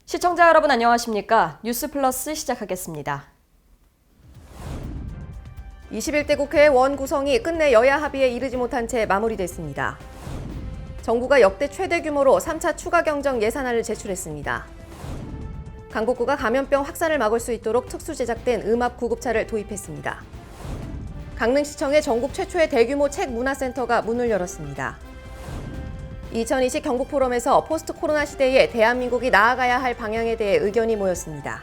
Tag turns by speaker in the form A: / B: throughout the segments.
A: 시청자 여러분 안녕하십니까? 뉴스플러스 시작하겠습니다.
B: 21대 국회 원 구성이 끝내 여야 합의에 이르지 못한 채 마무리됐습니다. 정부가 역대 최대 규모로 3차 추가 경정 예산안을 제출했습니다. 강북구가 감염병 확산을 막을 수 있도록 특수 제작된 음압 구급차를 도입했습니다. 강릉시청에 전국 최초의 대규모 책 문화센터가 문을 열었습니다. 2020 경북포럼에서 포스트 코로나 시대에 대한민국이 나아가야 할 방향에 대해 의견이 모였습니다.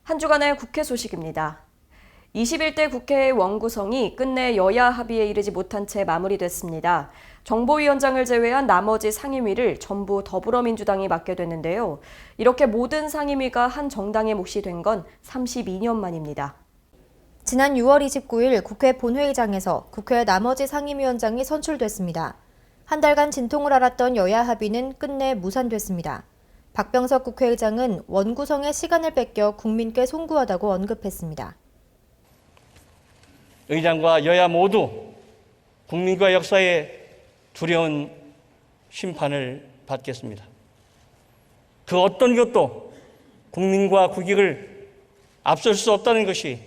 A: 한 주간의 국회 소식입니다. 21대 국회의 원구성이 끝내 여야 합의에 이르지 못한 채 마무리됐습니다. 정보위원장을 제외한 나머지 상임위를 전부 더불어민주당이 맡게 됐는데요. 이렇게 모든 상임위가 한 정당의 몫이 된 건 32년 만입니다.
C: 지난 6월 29일 국회 본회의장에서 국회 나머지 상임위원장이 선출됐습니다. 한 달간 진통을 앓았던 여야 합의는 끝내 무산됐습니다. 박병석 국회의장은 원구성의 시간을 뺏겨 국민께 송구하다고 언급했습니다.
D: 의장과 여야 모두 국민과 역사에 두려운 심판을 받겠습니다. 그 어떤 것도 국민과 국익을 앞설 수 없다는 것이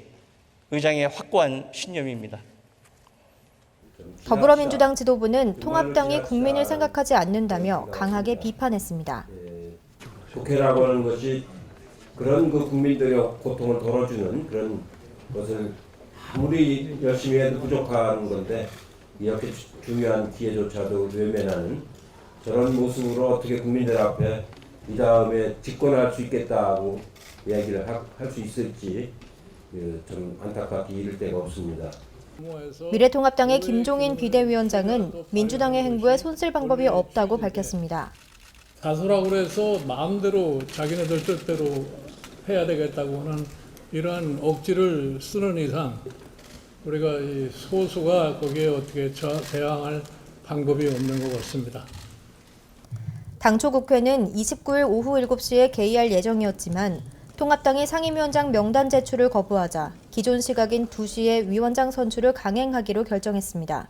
D: 의장의 확고한 신념입니다.
C: 더불어민주당 지도부는 통합당이 국민을 생각하지 않는다며 강하게 비판했습니다.
E: 국회라고 하는 것이 그런 국민들의 고통을 덜어주는 그런 것을 아무리 열심히 해도 부족한 건데 이렇게 중요한 기회조차도 외면하는 저런 모습으로 어떻게 국민들 앞에 이 다음에 집권할 수 있겠다고 이야기를 할 수 있을지 좀 안타깝게 이를 데가 없습니다.
C: 미래통합당의 김종인 비대위원장은 민주당의 행보에 손쓸 방법이 없다고 밝혔습니다.
F: 다수라고 해서 마음대로 자기네들 뜻대로 해야 되겠다고 하는 이러한 억지를 쓰는 이상 우리가 이 소수가 거기에 어떻게 대항할 방법이 없는 것 같습니다.
C: 당초 국회는 29일 오후 7시에 개의할 예정이었지만 통합당이 상임위원장 명단 제출을 거부하자 기존 시각인 2시에 위원장 선출을 강행하기로 결정했습니다.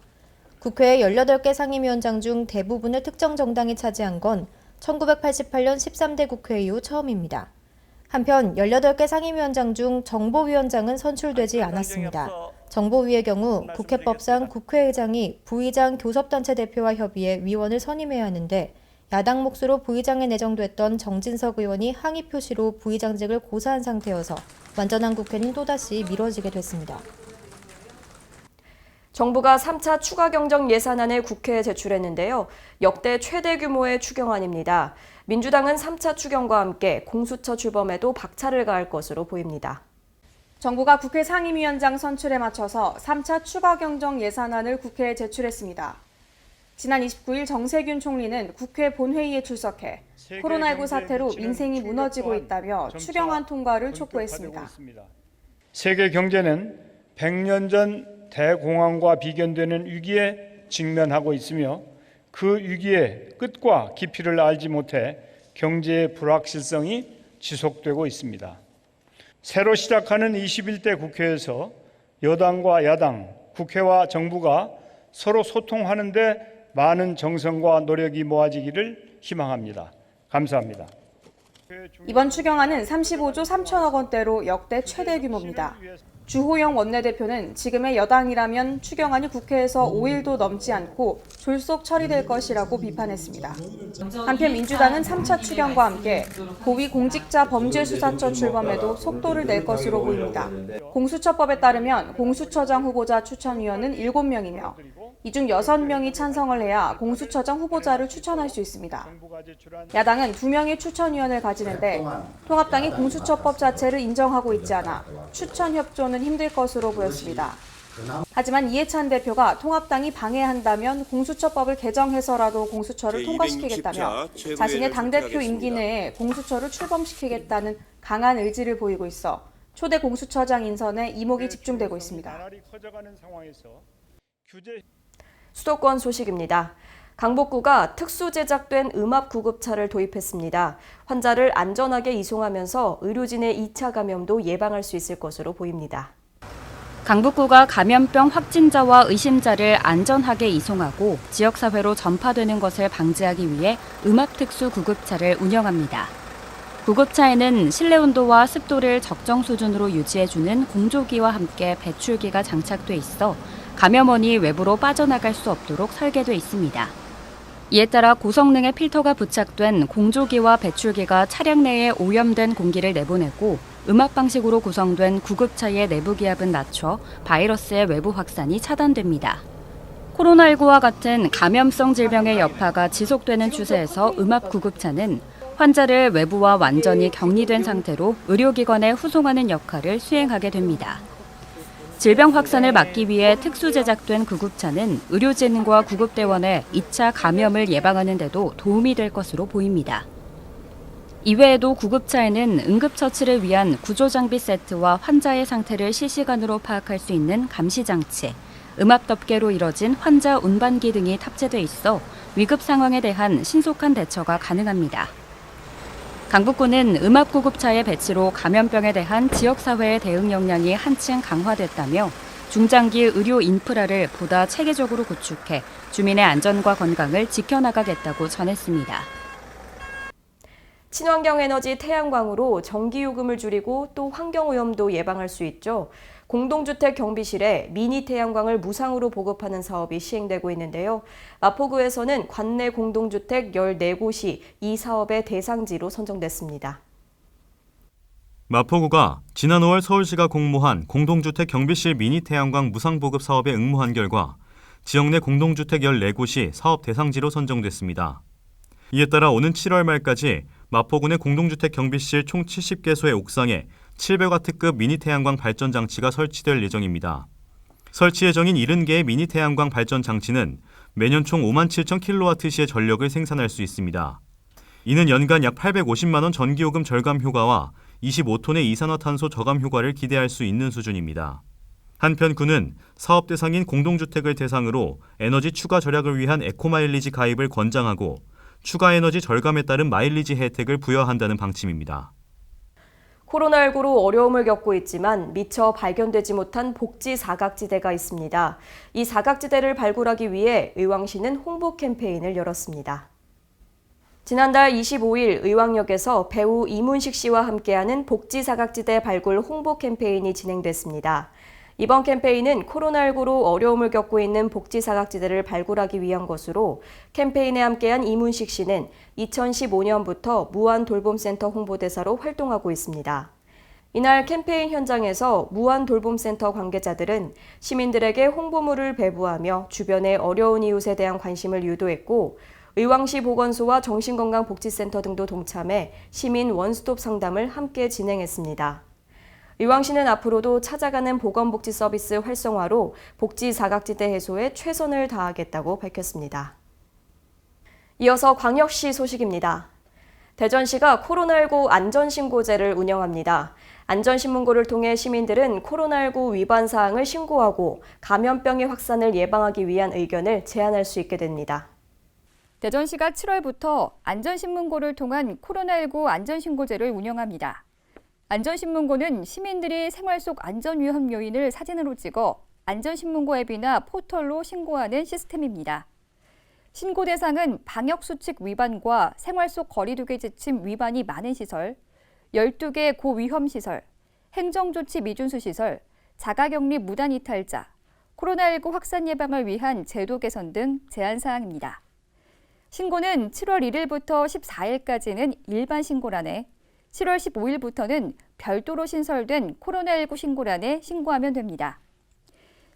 C: 국회의 18개 상임위원장 중 대부분을 특정 정당이 차지한 건 1988년 13대 국회 이후 처음입니다. 한편 18개 상임위원장 중 정보위원장은 선출되지 않았습니다. 정보위의 경우 국회법상 국회의장이 부의장 교섭단체 대표와 협의해 위원을 선임해야 하는데 야당 몫으로 부의장에 내정됐던 정진석 의원이 항의 표시로 부의장직을 고사한 상태여서 완전한 국회는 또다시 미뤄지게 됐습니다.
A: 정부가 3차 추가 경정 예산안을 국회에 제출했는데요. 역대 최대 규모의 추경안입니다. 민주당은 3차 추경과 함께 공수처 출범에도 박차를 가할 것으로 보입니다.
B: 정부가 국회 상임위원장 선출에 맞춰서 3차 추가 경정 예산안을 국회에 제출했습니다. 지난 29일 정세균 총리는 국회 본회의에 출석해 코로나19 사태로 민생이 무너지고 있다며 추경안 통과를 촉구했습니다.
G: 세계 경제는 100년 전 대공황과 비견되는 위기에 직면하고 있으며 그 위기의 끝과 깊이를 알지 못해 경제의 불확실성이 지속되고 있습니다. 새로 시작하는 21대 국회에서 여당과 야당, 국회와 정부가 서로 소통하는 데 많은 정성과 노력이 모아지기를 희망합니다. 감사합니다.
B: 이번 추경안은 35조 3천억 원대로 역대 최대 규모입니다. 주호영 원내대표는 지금의 여당이라면 추경안이 국회에서 5일도 넘지 않고 졸속 처리될 것이라고 비판했습니다. 한편 민주당은 3차 추경과 함께 고위공직자범죄수사처 출범에도 속도를 낼 것으로 보입니다. 공수처법에 따르면 공수처장 후보자 추천위원은 7명이며 이 중 6명이 찬성을 해야 공수처장 후보자를 추천할 수 있습니다. 야당은 2명의 추천위원을 가지는데 통합당이 공수처법 자체를 인정하고 있지 않아 추천 협조는 힘들 것으로 보였습니다. 하지만 이해찬 대표가 통합당이 방해한다면 공수처법을 개정해서라도 공수처를 통과시키겠다며 자신의 당대표 임기 내에 공수처를 출범시키겠다는 강한 의지를 보이고 있어 초대 공수처장 인선에 이목이 집중되고 있습니다.
A: 수도권 소식입니다. 강북구가 특수 제작된 음압 구급차를 도입했습니다. 환자를 안전하게 이송하면서 의료진의 2차 감염도 예방할 수 있을 것으로 보입니다.
H: 강북구가 감염병 확진자와 의심자를 안전하게 이송하고 지역사회로 전파되는 것을 방지하기 위해 음압특수 구급차를 운영합니다. 구급차에는 실내 온도와 습도를 적정 수준으로 유지해주는 공조기와 함께 배출기가 장착돼 있어 감염원이 외부로 빠져나갈 수 없도록 설계돼 있습니다. 이에 따라 고성능의 필터가 부착된 공조기와 배출기가 차량 내에 오염된 공기를 내보내고 음압 방식으로 구성된 구급차의 내부 기압은 낮춰 바이러스의 외부 확산이 차단됩니다. 코로나19와 같은 감염성 질병의 여파가 지속되는 추세에서 음압 구급차는 환자를 외부와 완전히 격리된 상태로 의료기관에 후송하는 역할을 수행하게 됩니다. 질병 확산을 막기 위해 특수 제작된 구급차는 의료진과 구급대원의 2차 감염을 예방하는 데도 도움이 될 것으로 보입니다. 이외에도 구급차에는 응급처치를 위한 구조장비 세트와 환자의 상태를 실시간으로 파악할 수 있는 감시장치, 음압덮개로 이뤄진 환자 운반기 등이 탑재돼 있어 위급 상황에 대한 신속한 대처가 가능합니다. 강북구는 음압구급차의 배치로 감염병에 대한 지역사회의 대응 역량이 한층 강화됐다며 중장기 의료 인프라를 보다 체계적으로 구축해 주민의 안전과 건강을 지켜나가겠다고 전했습니다.
A: 친환경 에너지 태양광으로 전기요금을 줄이고 또 환경오염도 예방할 수 있죠. 공동주택 경비실에 미니 태양광을 무상으로 보급하는 사업이 시행되고 있는데요. 마포구에서는 관내 공동주택 14곳이 이 사업의 대상지로 선정됐습니다.
I: 마포구가 지난 5월 서울시가 공모한 공동주택 경비실 미니 태양광 무상 보급 사업에 응모한 결과 지역 내 공동주택 14곳이 사업 대상지로 선정됐습니다. 이에 따라 오는 7월 말까지 마포군의 공동주택 경비실 총 70개소의 옥상에 700W급 미니 태양광 발전 장치가 설치될 예정입니다. 설치 예정인 70개의 미니 태양광 발전 장치는 매년 총 57,000kWh의 전력을 생산할 수 있습니다. 이는 연간 약 850만 원 전기요금 절감 효과와 25톤의 이산화탄소 저감 효과를 기대할 수 있는 수준입니다. 한편 구는 사업 대상인 공동주택을 대상으로 에너지 추가 절약을 위한 에코마일리지 가입을 권장하고 추가 에너지 절감에 따른 마일리지 혜택을 부여한다는 방침입니다.
A: 코로나19로 어려움을 겪고 있지만 미처 발견되지 못한 복지 사각지대가 있습니다. 이 사각지대를 발굴하기 위해 의왕시는 홍보 캠페인을 열었습니다. 지난달 25일 의왕역에서 배우 이문식 씨와 함께하는 복지 사각지대 발굴 홍보 캠페인이 진행됐습니다. 이번 캠페인은 코로나19로 어려움을 겪고 있는 복지 사각지대를 발굴하기 위한 것으로 캠페인에 함께한 이문식 씨는 2015년부터 무한돌봄센터 홍보대사로 활동하고 있습니다. 이날 캠페인 현장에서 무한돌봄센터 관계자들은 시민들에게 홍보물을 배부하며 주변의 어려운 이웃에 대한 관심을 유도했고 의왕시 보건소와 정신건강복지센터 등도 동참해 시민 원스톱 상담을 함께 진행했습니다. 의왕시는 앞으로도 찾아가는 보건복지 서비스 활성화로 복지 사각지대 해소에 최선을 다하겠다고 밝혔습니다. 이어서 광역시 소식입니다. 대전시가 코로나19 안전신고제를 운영합니다. 안전신문고를 통해 시민들은 코로나19 위반 사항을 신고하고 감염병의 확산을 예방하기 위한 의견을 제안할 수 있게 됩니다.
J: 대전시가 7월부터 안전신문고를 통한 코로나19 안전신고제를 운영합니다. 안전신문고는 시민들이 생활 속 안전위험 요인을 사진으로 찍어 안전신문고 앱이나 포털로 신고하는 시스템입니다. 신고 대상은 방역수칙 위반과 생활 속 거리두기 지침 위반이 많은 시설, 12개 고위험시설, 행정조치 미준수 시설, 자가격리 무단 이탈자, 코로나19 확산 예방을 위한 제도 개선 등 제한 사항입니다. 신고는 7월 1일부터 14일까지는 일반 신고란에, 7월 15일부터는 별도로 신설된 코로나19 신고란에 신고하면 됩니다.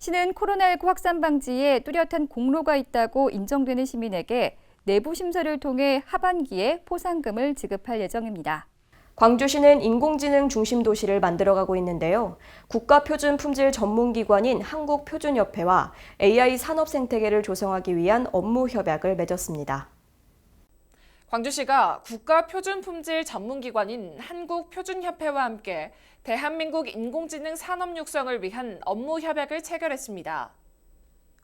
J: 시는 코로나19 확산 방지에 뚜렷한 공로가 있다고 인정되는 시민에게 내부 심사를 통해 하반기에 포상금을 지급할 예정입니다.
A: 광주시는 인공지능 중심 도시를 만들어가고 있는데요. 국가표준품질 전문기관인 한국표준협회와 AI 산업 생태계를 조성하기 위한 업무 협약을 맺었습니다.
K: 광주시가 국가표준품질 전문기관인 한국표준협회와 함께 대한민국 인공지능 산업 육성을 위한 업무 협약을 체결했습니다.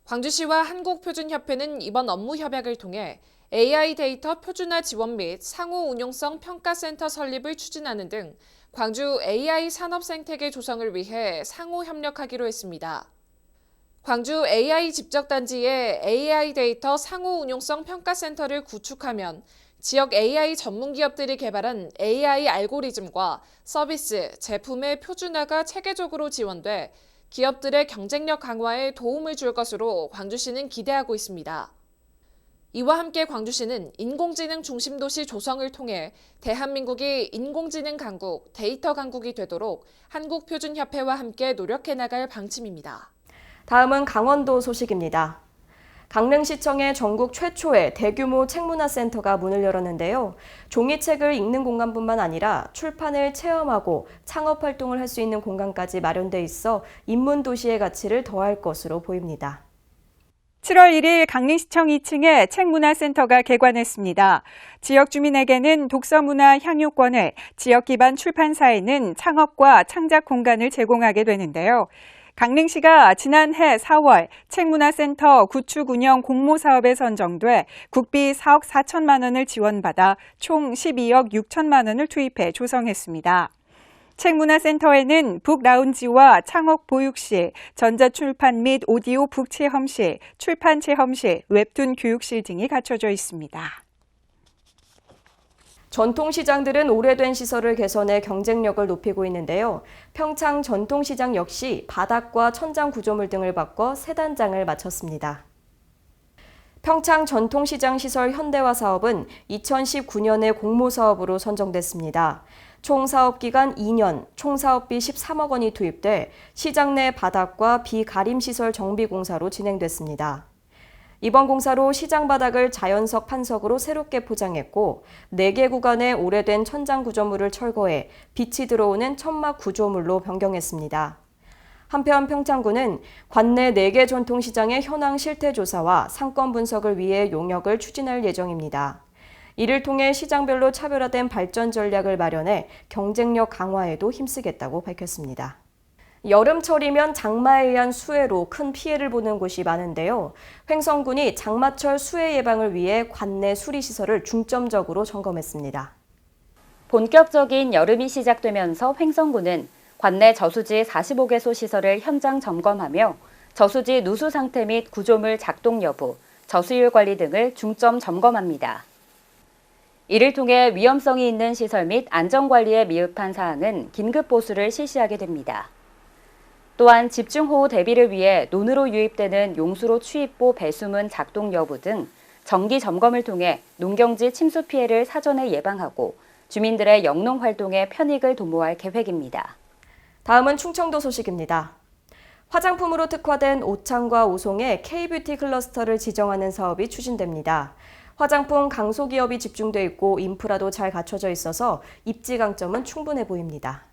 K: 광주시와 한국표준협회는 이번 업무 협약을 통해 AI 데이터 표준화 지원 및 상호 운용성 평가센터 설립을 추진하는 등 광주 AI 산업 생태계 조성을 위해 상호 협력하기로 했습니다. 광주 AI 집적단지에 AI 데이터 상호 운용성 평가센터를 구축하면 지역 AI 전문 기업들이 개발한 AI 알고리즘과 서비스, 제품의 표준화가 체계적으로 지원돼 기업들의 경쟁력 강화에 도움을 줄 것으로 광주시는 기대하고 있습니다. 이와 함께 광주시는 인공지능 중심 도시 조성을 통해 대한민국이 인공지능 강국, 데이터 강국이 되도록 한국표준협회와 함께 노력해 나갈 방침입니다.
A: 다음은 강원도 소식입니다. 강릉시청에 전국 최초의 대규모 책문화센터가 문을 열었는데요. 종이책을 읽는 공간뿐만 아니라 출판을 체험하고 창업 활동을 할 수 있는 공간까지 마련돼 있어 인문도시의 가치를 더할 것으로 보입니다.
L: 7월 1일 강릉시청 2층에 책문화센터가 개관했습니다. 지역 주민에게는 독서문화 향유권을, 지역 기반 출판사에는 창업과 창작 공간을 제공하게 되는데요. 강릉시가 지난해 4월 책문화센터 구축 운영 공모사업에 선정돼 국비 4억 4천만 원을 지원받아 총 12억 6천만 원을 투입해 조성했습니다. 책문화센터에는 북라운지와 창업 보육실, 전자출판 및 오디오 북체험실, 출판 체험실, 웹툰 교육실 등이 갖춰져 있습니다.
A: 전통시장들은 오래된 시설을 개선해 경쟁력을 높이고 있는데요. 평창 전통시장 역시 바닥과 천장 구조물 등을 바꿔 새 단장을 마쳤습니다. 평창 전통시장 시설 현대화 사업은 2019년에 공모사업으로 선정됐습니다. 총 사업기간 2년, 총 사업비 13억 원이 투입돼 시장 내 바닥과 비가림시설 정비공사로 진행됐습니다. 이번 공사로 시장 바닥을 자연석 판석으로 새롭게 포장했고 4개 구간의 오래된 천장 구조물을 철거해 빛이 들어오는 천막 구조물로 변경했습니다. 한편 평창구는 관내 4개 전통시장의 현황 실태조사와 상권 분석을 위해 용역을 추진할 예정입니다. 이를 통해 시장별로 차별화된 발전 전략을 마련해 경쟁력 강화에도 힘쓰겠다고 밝혔습니다. 여름철이면 장마에 의한 수해로 큰 피해를 보는 곳이 많은데요. 횡성군이 장마철 수해 예방을 위해 관내 수리시설을 중점적으로 점검했습니다.
H: 본격적인 여름이 시작되면서 횡성군은 관내 저수지 45개소 시설을 현장 점검하며 저수지 누수 상태 및 구조물 작동 여부, 저수율 관리 등을 중점 점검합니다. 이를 통해 위험성이 있는 시설 및 안전관리에 미흡한 사항은 긴급 보수를 실시하게 됩니다. 또한 집중호우 대비를 위해 논으로 유입되는 용수로 추입보 배수문 작동 여부 등 정기 점검을 통해 농경지 침수 피해를 사전에 예방하고 주민들의 영농 활동에 편익을 도모할 계획입니다.
A: 다음은 충청도 소식입니다. 화장품으로 특화된 오창과 오송의 K-뷰티 클러스터를 지정하는 사업이 추진됩니다. 화장품 강소기업이 집중돼 있고 인프라도 잘 갖춰져 있어서 입지 강점은 충분해 보입니다.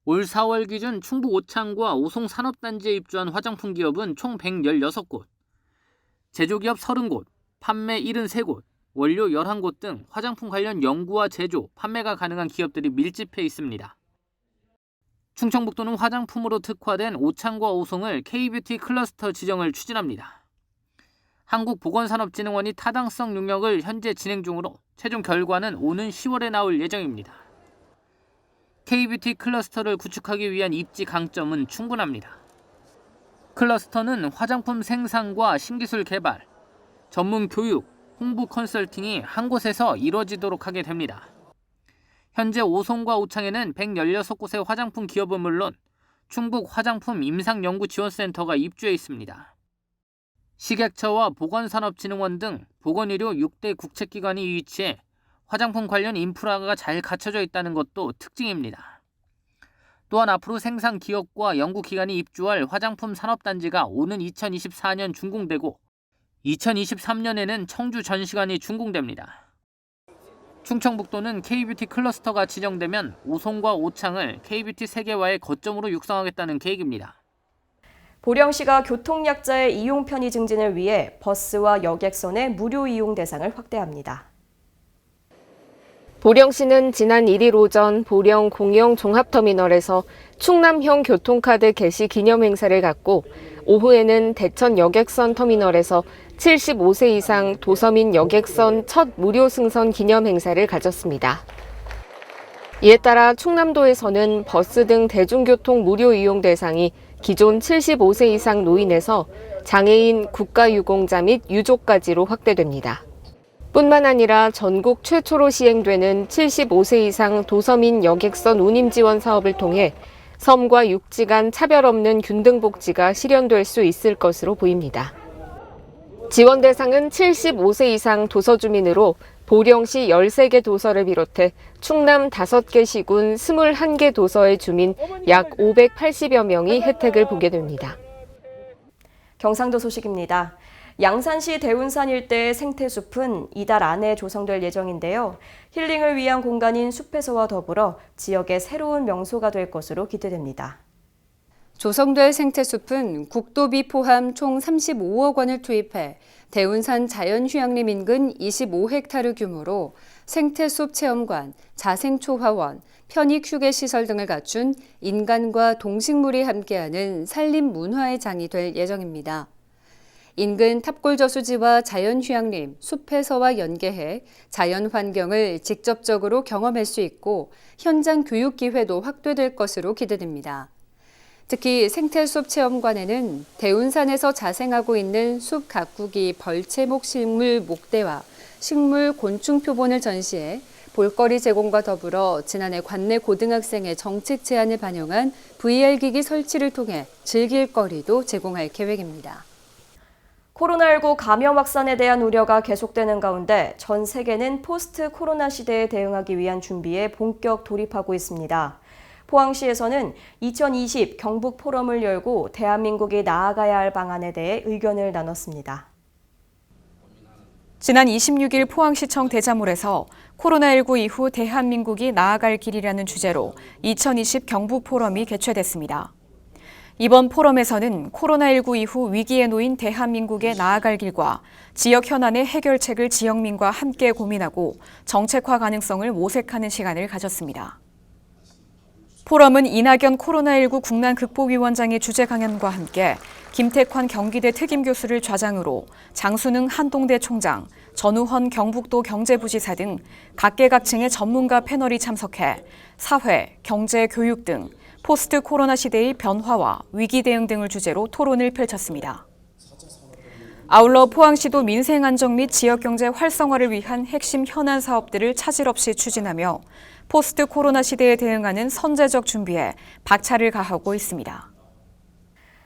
M: 올 4월 기준 충북 오창과 오송 산업단지에 입주한 화장품 기업은 총 116곳, 제조기업 30곳, 판매 73곳, 원료 11곳 등 화장품 관련 연구와 제조, 판매가 가능한 기업들이 밀집해 있습니다. 충청북도는 화장품으로 특화된 오창과 오송을 K-뷰티 클러스터 지정을 추진합니다. 한국보건산업진흥원이 타당성 용역을 현재 진행 중으로 최종 결과는 오는 10월에 나올 예정입니다. K-뷰티 클러스터를 구축하기 위한 입지 강점은 충분합니다. 클러스터는 화장품 생산과 신기술 개발, 전문 교육, 홍보 컨설팅이 한 곳에서 이루어지도록 하게 됩니다. 현재 오송과 오창에는 116곳의 화장품 기업은 물론 충북 화장품 임상연구지원센터가 입주해 있습니다. 식약처와 보건산업진흥원 등 보건의료 6대 국책기관이 위치해 화장품 관련 인프라가 잘 갖춰져 있다는 것도 특징입니다. 또한 앞으로 생산 기업과 연구기관이 입주할 화장품 산업단지가 오는 2024년 준공되고 2023년에는 청주 전시관이 준공됩니다. 충청북도는 K-뷰티 클러스터가 지정되면 오송과 오창을 K-뷰티 세계화의 거점으로 육성하겠다는 계획입니다.
A: 보령시가 교통약자의 이용 편의 증진을 위해 버스와 여객선의 무료 이용 대상을 확대합니다.
N: 보령시는 지난 1일 오전 보령 공영 종합터미널에서 충남형 교통카드 개시 기념 행사를 갖고 오후에는 대천 여객선 터미널에서 75세 이상 도서민 여객선 첫 무료 승선 기념 행사를 가졌습니다. 이에 따라 충남도에서는 버스 등 대중교통 무료 이용 대상이 기존 75세 이상 노인에서 장애인 국가유공자 및 유족까지로 확대됩니다. 뿐만 아니라 전국 최초로 시행되는 75세 이상 도서민 여객선 운임 지원 사업을 통해 섬과 육지 간 차별 없는 균등 복지가 실현될 수 있을 것으로 보입니다. 지원 대상은 75세 이상 도서 주민으로 보령시 13개 도서를 비롯해 충남 5개 시군 21개 도서의 주민 약 580여 명이 혜택을 보게 됩니다.
A: 경상도 소식입니다. 양산시 대운산 일대의 생태숲은 이달 안에 조성될 예정인데요. 힐링을 위한 공간인 숲에서와 더불어 지역의 새로운 명소가 될 것으로 기대됩니다.
O: 조성될 생태숲은 국도비 포함 총 35억 원을 투입해 대운산 자연휴양림 인근 25헥타르 규모로 생태숲 체험관, 자생초화원, 편익휴게시설 등을 갖춘 인간과 동식물이 함께하는 산림 문화의 장이 될 예정입니다. 인근 탑골저수지와 자연휴양림, 숲에서와 연계해 자연환경을 직접적으로 경험할 수 있고 현장 교육 기회도 확대될 것으로 기대됩니다. 특히 생태숲 체험관에는 대운산에서 자생하고 있는 숲 가꾸기 벌채목 식물 목대와 식물 곤충 표본을 전시해 볼거리 제공과 더불어 지난해 관내 고등학생의 정책 제안을 반영한 VR 기기 설치를 통해 즐길 거리도 제공할 계획입니다.
A: 코로나19 감염 확산에 대한 우려가 계속되는 가운데 전 세계는 포스트 코로나 시대에 대응하기 위한 준비에 본격 돌입하고 있습니다. 포항시에서는 2020 경북 포럼을 열고 대한민국이 나아가야 할 방안에 대해 의견을 나눴습니다.
P: 지난 26일 포항시청 대자몰에서 코로나19 이후 대한민국이 나아갈 길이라는 주제로 2020 경북 포럼이 개최됐습니다. 이번 포럼에서는 코로나19 이후 위기에 놓인 대한민국의 나아갈 길과 지역 현안의 해결책을 지역민과 함께 고민하고 정책화 가능성을 모색하는 시간을 가졌습니다. 포럼은 이낙연 코로나19 국난극복위원장의 주재 강연과 함께 김택환 경기대 특임교수를 좌장으로 장순흥 한동대 총장, 전우헌 경북도 경제부지사 등 각계각층의 전문가 패널이 참석해 사회, 경제, 교육 등 포스트 코로나 시대의 변화와 위기 대응 등을 주제로 토론을 펼쳤습니다. 아울러 포항시도 민생 안정 및 지역경제 활성화를 위한 핵심 현안 사업들을 차질 없이 추진하며 포스트 코로나 시대에 대응하는 선제적 준비에 박차를 가하고 있습니다.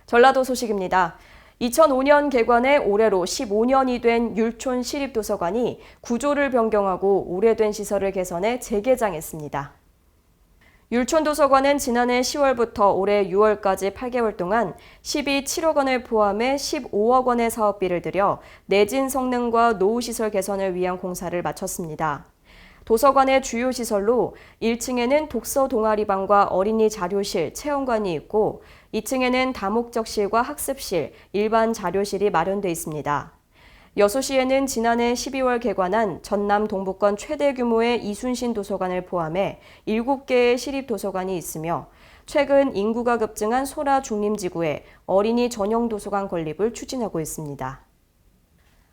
A: 전라도 소식입니다. 2005년 개관해 올해로 15년이 된 율촌 시립도서관이 구조를 변경하고 오래된 시설을 개선해 재개장했습니다. 율촌도서관은 지난해 10월부터 올해 6월까지 8개월 동안 12.7억 원을 포함해 15억 원의 사업비를 들여 내진 성능과 노후시설 개선을 위한 공사를 마쳤습니다. 도서관의 주요 시설로 1층에는 독서 동아리방과 어린이 자료실, 체험관이 있고 2층에는 다목적실과 학습실, 일반 자료실이 마련돼 있습니다. 여수시에는 지난해 12월 개관한 전남 동부권 최대 규모의 이순신 도서관을 포함해 7개의 시립도서관이 있으며 최근 인구가 급증한 소라 중림지구에 어린이 전용 도서관 건립을 추진하고 있습니다.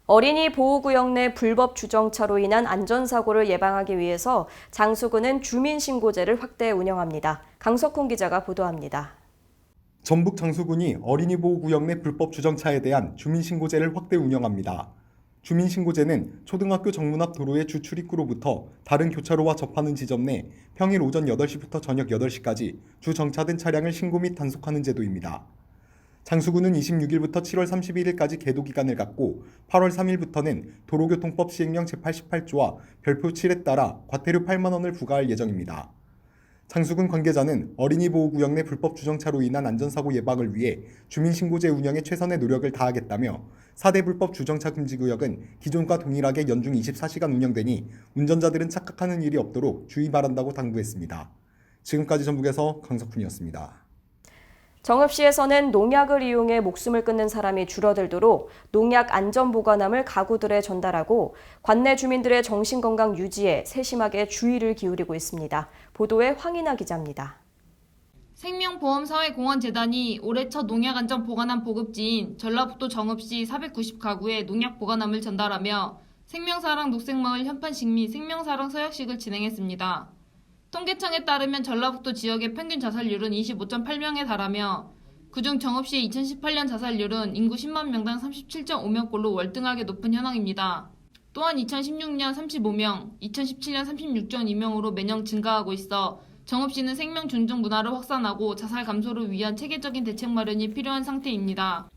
A: 어린이 보호구역 내 불법 주정차로 인한 안전사고를 예방하기 위해서 장수구는 주민신고제를 확대 운영합니다. 강석훈 기자가 보도합니다.
Q: 전북 장수군이 어린이 보호구역 내 불법 주정차에 대한 주민신고제를 확대 운영합니다. 주민신고제는 초등학교 정문 앞 도로의 주 출입구로부터 다른 교차로와 접하는 지점 내 평일 오전 8시부터 저녁 8시까지 주정차된 차량을 신고 및 단속하는 제도입니다. 장수군은 26일부터 7월 31일까지 계도 기간을 갖고 8월 3일부터는 도로교통법 시행령 제88조와 별표 7에 따라 과태료 8만 원을 부과할 예정입니다. 장수군 관계자는 어린이 보호구역 내 불법 주정차로 인한 안전사고 예방을 위해 주민신고제 운영에 최선의 노력을 다하겠다며 4대 불법 주정차 금지구역은 기존과 동일하게 연중 24시간 운영되니 운전자들은 착각하는 일이 없도록 주의 바란다고 당부했습니다. 지금까지 전북에서 강석훈이었습니다.
A: 정읍시에서는 농약을 이용해 목숨을 끊는 사람이 줄어들도록 농약 안전보관함을 가구들에 전달하고 관내 주민들의 정신건강 유지에 세심하게 주의를 기울이고 있습니다. 보도에 황인아 기자입니다.
R: 생명보험사회공헌재단이 올해 첫 농약안전 보관함 보급지인 전라북도 정읍시 490가구에 농약 보관함을 전달하며 생명사랑 녹색마을 현판식 및 생명사랑 서약식을 진행했습니다. 통계청에 따르면 전라북도 지역의 평균 자살률은 25.8명에 달하며 그중 정읍시의 2018년 자살률은 인구 10만 명당 37.5명꼴로 월등하게 높은 현황입니다. 또한 2016년 35명, 2017년 36.2명으로 매년 증가하고 있어 정읍시는 생명 존중 문화를 확산하고 자살 감소를 위한 체계적인 대책 마련이 필요한 상태입니다.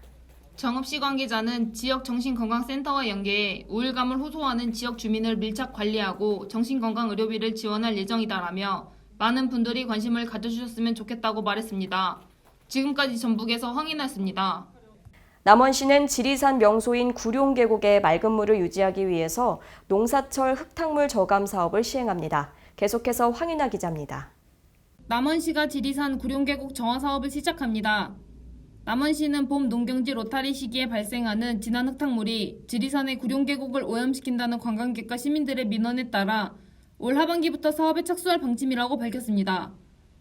R: 정읍시 관계자는 지역 정신건강센터와 연계해 우울감을 호소하는 지역 주민을 밀착 관리하고 정신건강 의료비를 지원할 예정이다라며 많은 분들이 관심을 가져주셨으면 좋겠다고 말했습니다. 지금까지 전북에서 황인아였습니다.
A: 남원시는 지리산 명소인 구룡계곡의 맑은 물을 유지하기 위해서 농사철 흙탕물 저감 사업을 시행합니다. 계속해서 황인아 기자입니다.
R: 남원시가 지리산 구룡계곡 정화 사업을 시작합니다. 남원시는 봄 농경지 로타리 시기에 발생하는 진한 흙탕물이 지리산의 구룡계곡을 오염시킨다는 관광객과 시민들의 민원에 따라 올 하반기부터 사업에 착수할 방침이라고 밝혔습니다.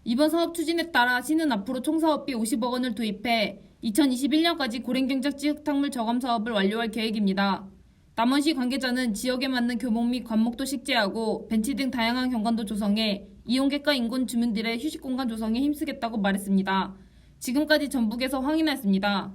R: 이번 사업 추진에 따라 시는 앞으로 총 사업비 50억 원을 도입해 2021년까지 고랭경작지 흙탕물 저감 사업을 완료할 계획입니다. 남원시 관계자는 지역에 맞는 교목 및 관목도 식재하고 벤치 등 다양한 경관도 조성해 이용객과 인근 주민들의 휴식공간 조성에 힘쓰겠다고 말했습니다. 지금까지 전북에서 황인아였습니다.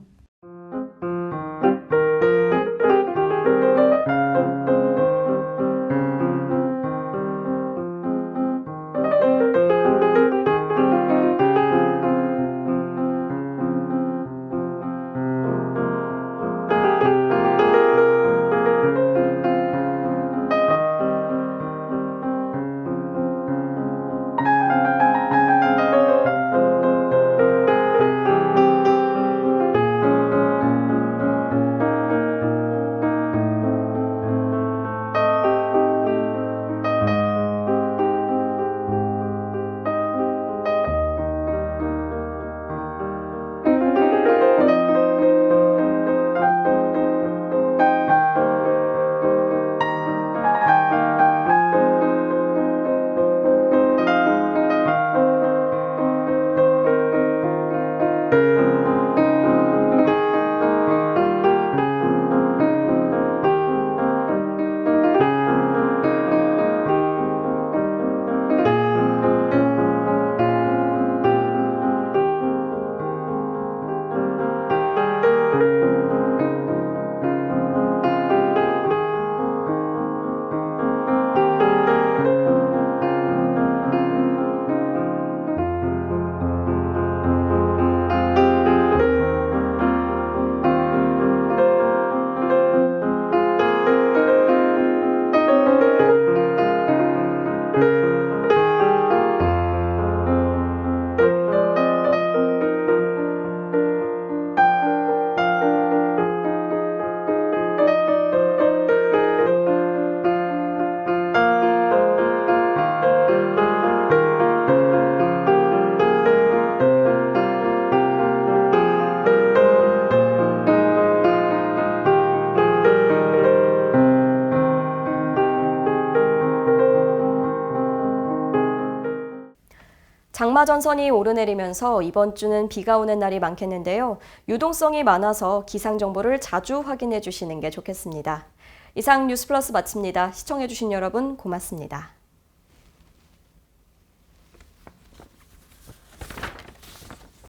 A: 장마 전선이 오르내리면서 이번 주는 비가 오는 날이 많겠는데요. 유동성이 많아서 기상 정보를 자주 확인해 주시는 게 좋겠습니다. 이상 뉴스플러스 마칩니다. 시청해 주신 여러분 고맙습니다.